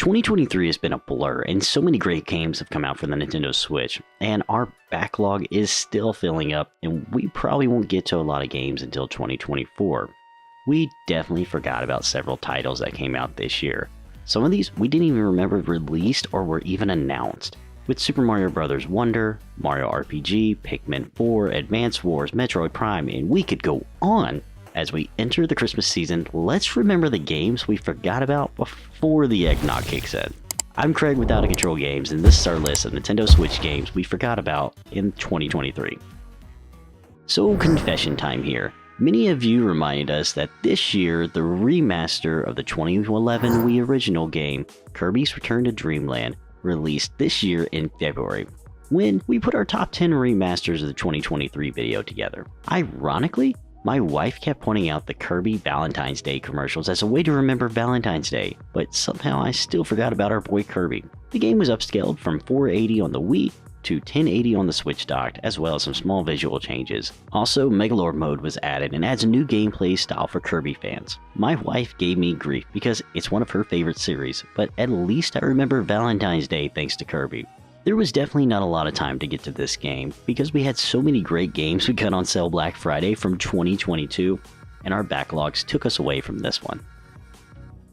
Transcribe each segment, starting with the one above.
2023 has been a blur, and so many great games have come out for the Nintendo Switch, and our backlog is still filling up, and we probably won't get to a lot of games until 2024. We definitely forgot about several titles that came out this year. Some of these we didn't even remember released or were even announced. With Super Mario Bros. Wonder, Mario RPG, Pikmin 4, Advance Wars, Metroid Prime, and we could go on. As we enter the Christmas season, let's remember the games we forgot about before the eggnog kicks in. I'm Craig with Out of Control Games, and this is our list of Nintendo Switch games we forgot about in 2023. So, confession time here. Many of you reminded us that this year, the remaster of the 2011 Wii original game, Kirby's Return to Dreamland, released this year in February, when we put our top 10 remasters of the 2023 video together. Ironically, my wife kept pointing out the Kirby Valentine's Day commercials as a way to remember Valentine's Day, but somehow I still forgot about our boy Kirby. The game was upscaled from 480 on the Wii to 1080 on the Switch docked, as well as some small visual changes. Also, Megalord mode was added and adds a new gameplay style for Kirby fans. My wife gave me grief because it's one of her favorite series, but at least I remember Valentine's Day thanks to Kirby. There was definitely not a lot of time to get to this game, because we had so many great games we got on sale Black Friday from 2022, and our backlogs took us away from this one.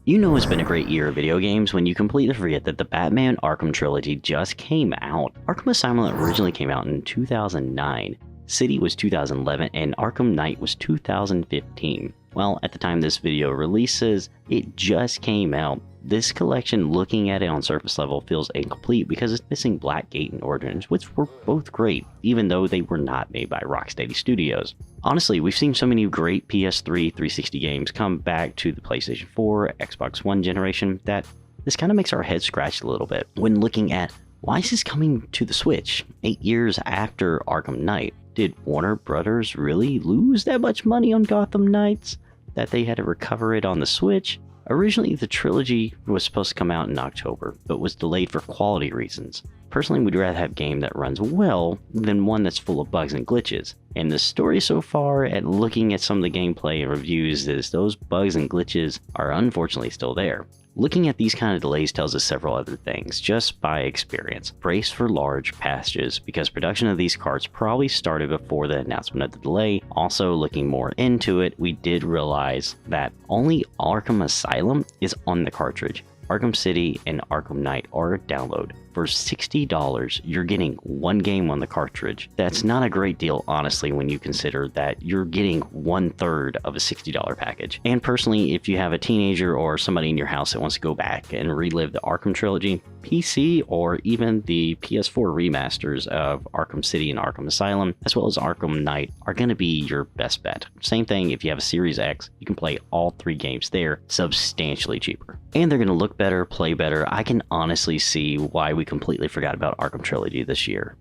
You know it's been a great year of video games when you completely forget that the Batman Arkham Trilogy just came out. Arkham Asylum originally came out in 2009, City was 2011, and Arkham Knight was 2015. Well, at the time this video releases, it just came out. This collection, looking at it on surface level, feels incomplete because it's missing Blackgate and Origins, which were both great, even though they were not made by Rocksteady Studios. Honestly, we've seen so many great PS3, 360 games come back to the PlayStation 4, Xbox One generation that this kind of makes our heads scratch a little bit when looking at why is this coming to the Switch 8 years after Arkham Knight? Did Warner Brothers really lose that much money on Gotham Knights that they had to recover it on the Switch? Originally, the trilogy was supposed to come out in October, but was delayed for quality reasons. Personally, we'd rather have a game that runs well than one that's full of bugs and glitches. And the story so far, at looking at some of the gameplay and reviews, is those bugs and glitches are unfortunately still there. Looking at these kind of delays tells us several other things, just by experience. Brace for large passages, because production of these carts probably started before the announcement of the delay. Also, looking more into it, we did realize that only Arkham Asylum is on the cartridge. Arkham City and Arkham Knight are a download. For $60, you're getting one game on the cartridge. That's not a great deal, honestly, when you consider that you're getting 1/3 of a $60 package. And personally, if you have a teenager or somebody in your house that wants to go back and relive the Arkham trilogy, PC or even the PS4 remasters of Arkham City and Arkham Asylum, as well as Arkham Knight, are going to be your best bet. Same thing if you have a Series X, you can play all 3 games there substantially cheaper. And they're going to look better, play better. I can honestly see why we completely forgot about Arkham Trilogy this year.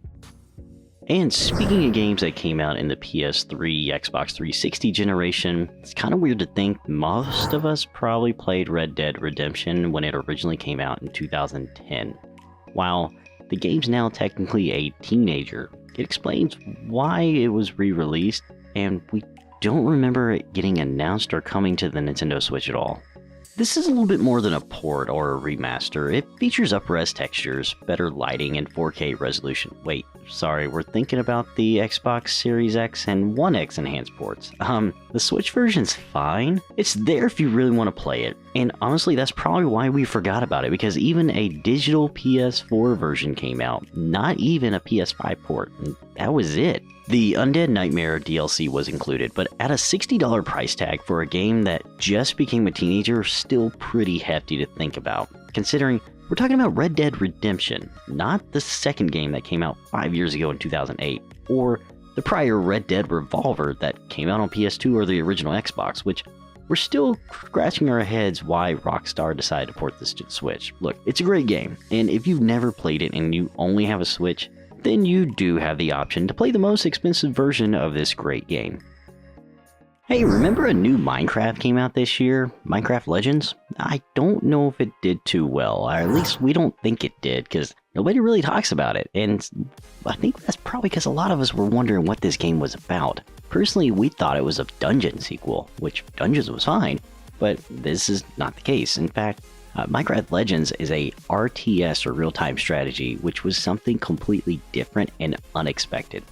And speaking of games that came out in the PS3, Xbox 360 generation, it's kind of weird to think most of us probably played Red Dead Redemption when it originally came out in 2010. While the game's now technically a teenager, it explains why it was re-released, and we don't remember it getting announced or coming to the Nintendo Switch at all. This is a little bit more than a port or a remaster. It features up-res textures, better lighting, and 4K resolution. Wait, sorry, we're thinking about the Xbox Series X and One X enhanced ports. The Switch version's fine. It's there if you really want to play it. And honestly, that's probably why we forgot about it, because even a digital PS4 version came out, not even a PS5 port, and that was it. The Undead Nightmare DLC was included, but at a $60 price tag for a game that just became a teenager, still pretty hefty to think about. Considering we're talking about Red Dead Redemption, not the second game that came out 5 years ago in 2008, or the prior Red Dead Revolver that came out on PS2 or the original Xbox, which we're still scratching our heads why Rockstar decided to port this to the Switch. Look, it's a great game, and if you've never played it and you only have a Switch, then you do have the option to play the most expensive version of this great game. Hey, remember a new Minecraft came out this year? Minecraft Legends? I don't know if it did too well, or at least we don't think it did, because nobody really talks about it, and I think that's probably because a lot of us were wondering what this game was about. Personally, we thought it was a Dungeon sequel, which Dungeons was fine, but this is not the case. In fact, Minecraft Legends is a RTS, or real-time strategy, which was something completely different and unexpected,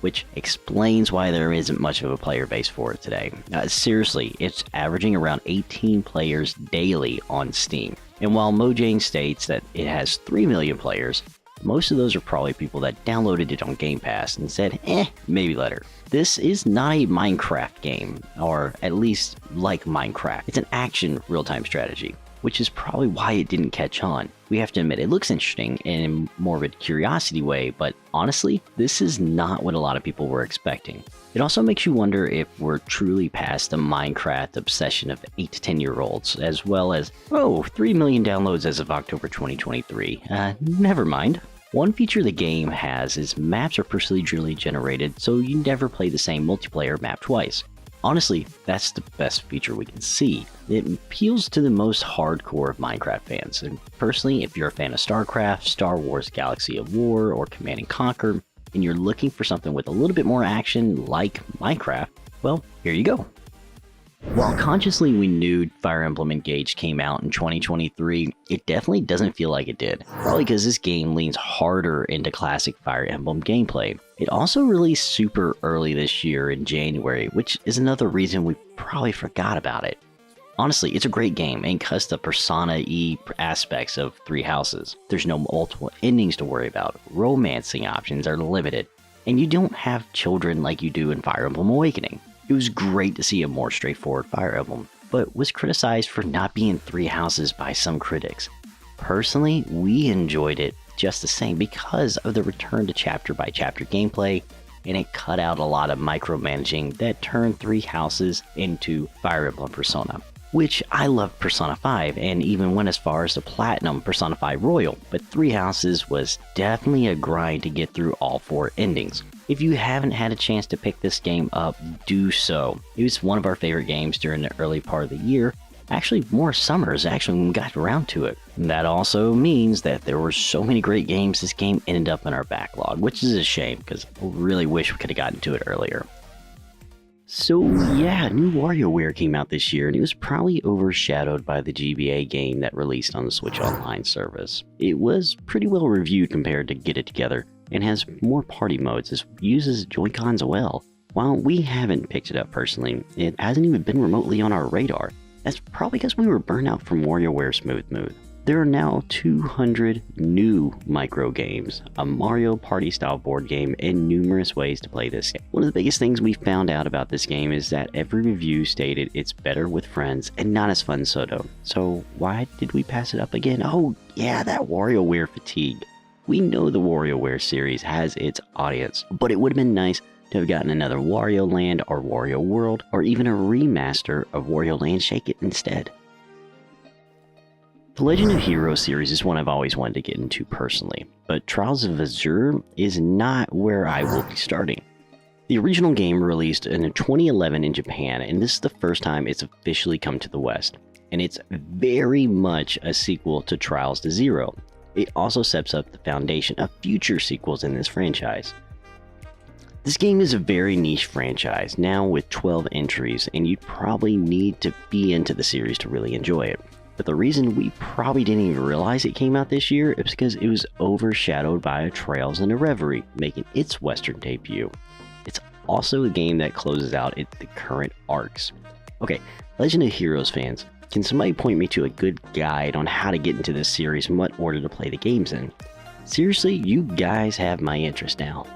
which explains why there isn't much of a player base for it today. Seriously, it's averaging around 18 players daily on Steam. And while Mojang states that it has 3 million players, most of those are probably people that downloaded it on Game Pass and said, maybe later. This is not a Minecraft game, or at least like Minecraft. It's an action real-time strategy, which is probably why it didn't catch on. We have to admit, it looks interesting in a morbid curiosity way, but honestly, this is not what a lot of people were expecting. It also makes you wonder if we're truly past the Minecraft obsession of 8 to 10 year olds, as well as, 3 million downloads as of October 2023. Never mind. One feature the game has is maps are procedurally generated, so you never play the same multiplayer map twice. Honestly, that's the best feature we can see. It appeals to the most hardcore of Minecraft fans, and personally, if you're a fan of StarCraft, Star Wars Galaxy of War, or Command & Conquer, and you're looking for something with a little bit more action like Minecraft, well, here you go. While consciously we knew Fire Emblem Engage came out in 2023, it definitely doesn't feel like it did. Probably because this game leans harder into classic Fire Emblem gameplay. It also released super early this year in January, which is another reason we probably forgot about it. Honestly, it's a great game and cuts the Persona-y aspects of Three Houses. There's no multiple endings to worry about, romancing options are limited, and you don't have children like you do in Fire Emblem Awakening. It was great to see a more straightforward Fire Emblem, but was criticized for not being Three Houses by some critics. Personally, we enjoyed it just the same because of the return to chapter by chapter gameplay, and it cut out a lot of micromanaging that turned Three Houses into Fire Emblem Persona. Which I loved Persona 5 and even went as far as the Platinum Persona 5 Royal, but Three Houses was definitely a grind to get through all 4 endings. If you haven't had a chance to pick this game up, do so. It was one of our favorite games during the early part of the year, actually more summers actually when we got around to it. And that also means that there were so many great games this game ended up in our backlog, which is a shame because I really wish we could have gotten to it earlier. So yeah, new WarioWare came out this year, and it was probably overshadowed by the GBA game that released on the Switch Online service. It was pretty well reviewed compared to Get It Together, and has more party modes as uses Joy-Cons well. While we haven't picked it up personally, it hasn't even been remotely on our radar. That's probably because we were burnt out from WarioWare Smooth Move. There are now 200 new micro games, a Mario Party style board game, and numerous ways to play this game. One of the biggest things we found out about this game is that every review stated it's better with friends and not as fun solo. So why did we pass it up again? Oh yeah, that WarioWare fatigue. We know the WarioWare series has its audience, but it would have been nice to have gotten another Wario Land or Wario World, or even a remaster of Wario Land Shake It instead. The Legend of Heroes series is one I've always wanted to get into personally, but Trials of Azure is not where I will be starting. The original game released in 2011 in Japan, and this is the first time it's officially come to the West, and it's very much a sequel to Trials to Zero. It also sets up the foundation of future sequels in this franchise. This game is a very niche franchise, now with 12 entries, and you'd probably need to be into the series to really enjoy it. But the reason we probably didn't even realize it came out this year is because it was overshadowed by a Trails and a Reverie, making its Western debut. It's also a game that closes out the current arcs. Okay, Legend of Heroes fans, can somebody point me to a good guide on how to get into this series and what order to play the games in? Seriously, you guys have my interest now.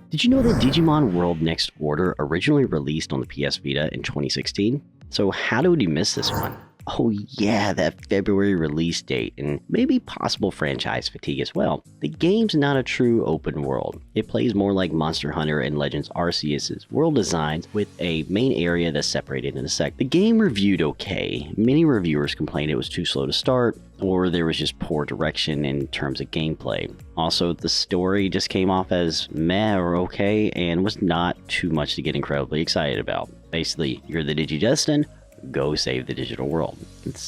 Did you know that Digimon World Next Order originally released on the PS Vita in 2016? So how did we miss this one? Oh yeah, that February release date, and maybe possible franchise fatigue as well. The game's not a true open world. It plays more like Monster Hunter and Legends Arceus' world designs, with a main area that's separated into sections. The game reviewed okay. Many reviewers complained it was too slow to start, or there was just poor direction in terms of gameplay. Also, the story just came off as meh or okay, and was not too much to get incredibly excited about. Basically, you're the Digidestin, go save the digital world.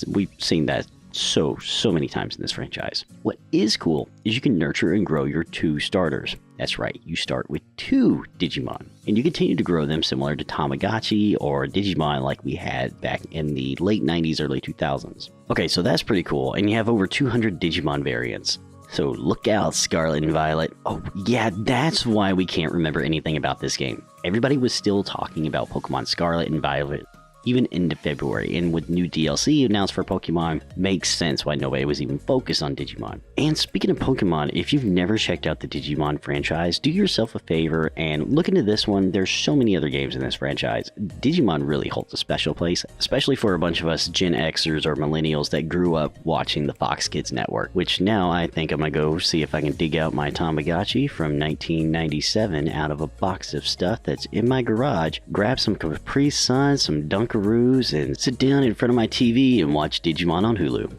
We've seen that so many times in this franchise. What is cool is you can nurture and grow your 2 starters. That's right, you start with 2 Digimon, and you continue to grow them similar to Tamagotchi or Digimon like we had back in the late 90s, early 2000s. Okay, so that's pretty cool, and you have over 200 Digimon variants. So look out, Scarlet and Violet. Oh yeah, that's why we can't remember anything about this game. Everybody was still talking about Pokemon Scarlet and Violet even into February, and with new DLC announced for Pokemon, makes sense why nobody was even focused on Digimon. And speaking of Pokemon, if you've never checked out the Digimon franchise, do yourself a favor and look into this one. There's so many other games in this franchise. Digimon really holds a special place, especially for a bunch of us Gen Xers or Millennials that grew up watching the Fox Kids network, which now I think I'm gonna go see if I can dig out my Tamagotchi from 1997 out of a box of stuff that's in my garage, grab some Capri Sun, some Dunkaroos, and sit down in front of my TV and watch Digimon on Hulu.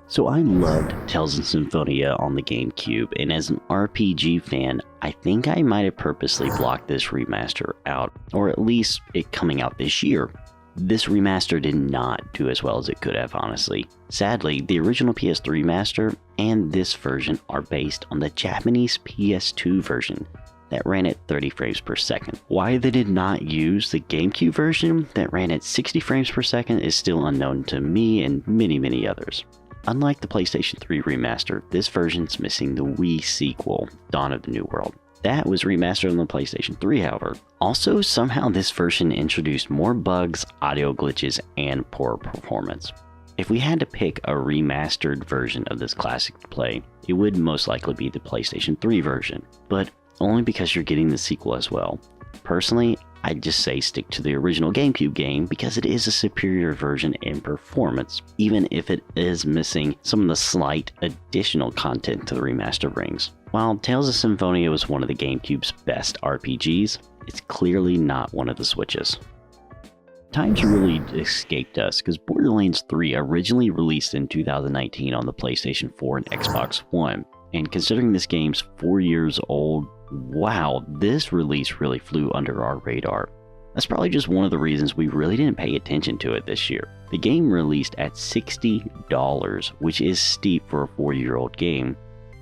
So I loved Tales of Symphonia on the GameCube, and as an RPG fan, I think I might have purposely blocked this remaster out, or at least it coming out this year. This remaster did not do as well as it could have, honestly. Sadly, the original PS3 master and this version are based on the Japanese PS2 version that ran at 30 frames per second. Why they did not use the GameCube version that ran at 60 frames per second is still unknown to me and many others. Unlike the PlayStation 3 remaster, this version's missing the Wii sequel, Dawn of the New World. That was remastered on the PlayStation 3, however. Also, somehow this version introduced more bugs, audio glitches, and poor performance. If we had to pick a remastered version of this classic to play, it would most likely be the PlayStation 3 version, but only because you're getting the sequel as well. Personally, I'd just say stick to the original GameCube game because it is a superior version in performance, even if it is missing some of the slight additional content to the remaster brings. While Tales of Symphonia was one of the GameCube's best RPGs, it's clearly not one of the Switch's. Times really escaped us because Borderlands 3 originally released in 2019 on the PlayStation 4 and Xbox One, and considering this game's 4 years old, wow, this release really flew under our radar. That's probably just one of the reasons we really didn't pay attention to it this year. The game released at $60, which is steep for a 4-year-old game,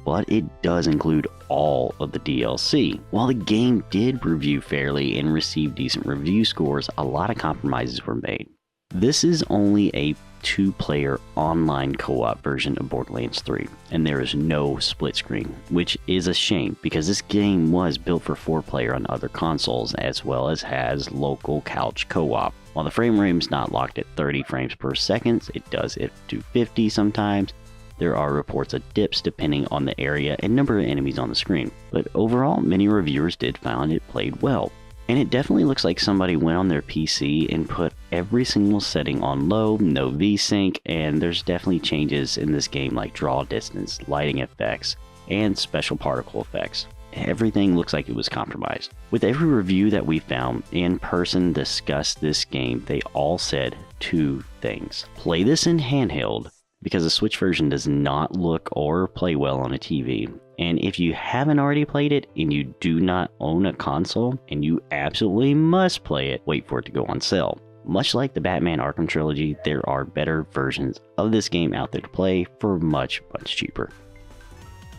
but it does include all of the DLC. While the game did review fairly and receive decent review scores, a lot of compromises were made. This is only a 2-player online co-op version of Borderlands 3, and there is no split screen, which is a shame because this game was built for 4-player on other consoles as well as has local couch co-op. While the frame rate is not locked at 30 frames per second, it does it to 50 sometimes. There are reports of dips depending on the area and number of enemies on the screen, but overall many reviewers did find it played well. And it definitely looks like somebody went on their PC and put every single setting on low, no VSync, and there's definitely changes in this game like draw distance, lighting effects, and special particle effects. Everything looks like it was compromised. With every review that we found in person discussed this game, they all said 2 things. Play this in handheld, because the Switch version does not look or play well on a TV. And if you haven't already played it and you do not own a console and you absolutely must play it, wait for it to go on sale. Much like the Batman Arkham Trilogy, there are better versions of this game out there to play for much cheaper.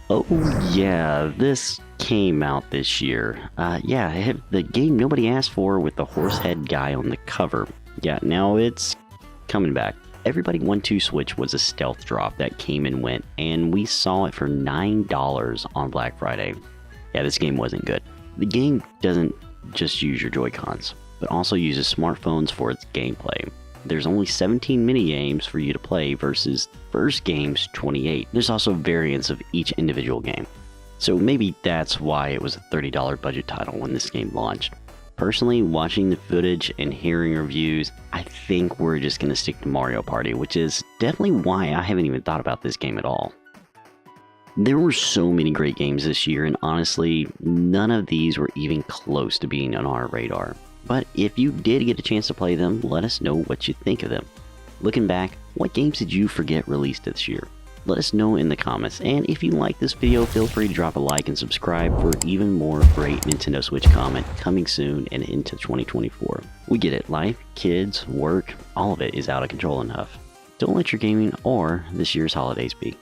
Oh yeah, this came out this year. The game nobody asked for with the horse head guy on the cover. Yeah, now it's coming back. Everybody 1-2 Switch was a stealth drop that came and went, and we saw it for $9 on Black Friday. Yeah, this game wasn't good. The game doesn't just use your Joy-Cons, but also uses smartphones for its gameplay. There's only 17 minigames for you to play versus the first game's 28. There's also variants of each individual game. So maybe that's why it was a $30 budget title when this game launched. Personally, watching the footage and hearing reviews, I think we're just going to stick to Mario Party, which is definitely why I haven't even thought about this game at all. There were so many great games this year, and honestly, none of these were even close to being on our radar. But if you did get a chance to play them, let us know what you think of them. Looking back, what games did you forget released this year? Let us know in the comments, and if you like this video, feel free to drop a like and subscribe for even more great Nintendo Switch content coming soon and into 2024. We get it, life, kids, work, all of it is out of control enough. don't let your gaming or this year's holidays be.